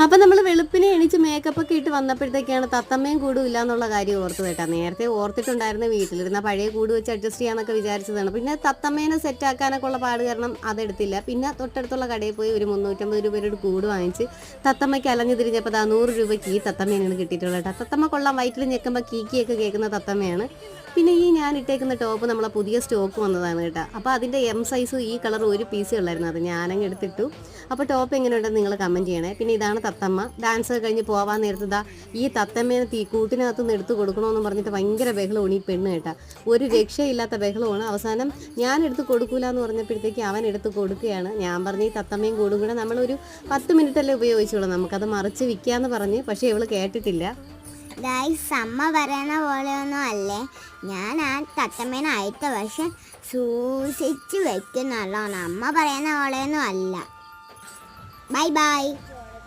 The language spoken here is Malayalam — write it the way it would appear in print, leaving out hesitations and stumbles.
അപ്പം നമ്മൾ വെളുപ്പിനെ എണീച്ച് മേക്കപ്പൊക്കെ ഇട്ട് വന്നപ്പോഴത്തേക്കാണ് തത്തമ്മയും കൂടും ഇല്ല എന്നുള്ള കാര്യം ഓർത്ത് കേട്ടാ. നേരത്തെ ഓർത്തിട്ടുണ്ടായിരുന്ന വീട്ടിലിരുന്ന പഴയ കൂട് വെച്ച് അഡ്ജസ്റ്റ് ചെയ്യാമെന്നൊക്കെ വിചാരിച്ചതാണ്. പിന്നെ തത്തമ്മേനെ സെറ്റാക്കാനൊക്കെ ഉള്ള പാട് കാരണം അതെടുത്തില്ല. പിന്നെ തൊട്ടടുത്തുള്ള കടയിൽ പോയി ഒരു 350 രൂപയുടെ ഒരു കൂട് വാങ്ങിച്ച് തത്തമ്മയ്ക്ക് അലഞ്ഞു തിരിഞ്ഞപ്പോൾ 100 രൂപയ്ക്ക് ഈ തത്തമ്മേനാണ് കിട്ടിയിട്ടുള്ളത് കേട്ടോ. തത്തമ്മ കൊള്ളാം, വയറ്റിൽ ഞെക്കുമ്പോൾ കീക്കിയൊക്കെ കേൾക്കുന്ന തത്തമ്മയാണ്. പിന്നെ ഈ ഞാൻ ഇട്ടേക്കുന്ന ടോപ്പ് നമ്മളെ പുതിയ സ്റ്റോക്ക് വന്നതാണ് കേട്ടോ. അപ്പോൾ അതിൻ്റെ എം സൈസും ഈ കളർ ഒരു പീസേ ഉള്ളായിരുന്നു, അത് ഞാനങ്ങ് എടുത്തിട്ടു. അപ്പോൾ ടോപ്പ് എങ്ങനെയുണ്ടെന്ന് നിങ്ങൾ കമൻറ്റ് ചെയ്യണേ. പിന്നെ ഇതാണ് തത്തമ്മ. ഡാൻസ് കഴിഞ്ഞ് പോകാൻ നേരത്തതാ ഈ തത്തമ്മേനെ കൂട്ടിനകത്ത് നിന്ന് എടുത്ത് കൊടുക്കണമെന്ന് പറഞ്ഞിട്ട് ഭയങ്കര ബഹളമാണ് ഈ പെണ്ണ് കേട്ടാ. ഒരു രക്ഷയില്ലാത്ത ബഹളമാണ്. അവസാനം ഞാൻ എടുത്ത് കൊടുക്കൂല എന്ന് പറഞ്ഞപ്പോഴത്തേക്ക് അവൻ എടുത്ത് കൊടുക്കുകയാണ്. ഞാൻ പറഞ്ഞ് ഈ തത്തമ്മയും കൂടും കൂടെ നമ്മളൊരു 10 മിനിറ്റല്ലേ ഉപയോഗിച്ചുള്ളൂ, നമുക്കത് മറിച്ച് വിൽക്കാമെന്ന് പറഞ്ഞ്. പക്ഷേ ഇവൾ കേട്ടിട്ടില്ല. ഗൈസ്, അമ്മ പറയുന്ന പോലെയൊന്നും അല്ലേ, ഞാൻ ആ തത്തമ്മേനെ അയച്ച പക്ഷെ സൂക്ഷിച്ച് വെക്കുന്നല്ലോ. അമ്മ പറയുന്ന പോലെയൊന്നും അല്ല. Bye bye.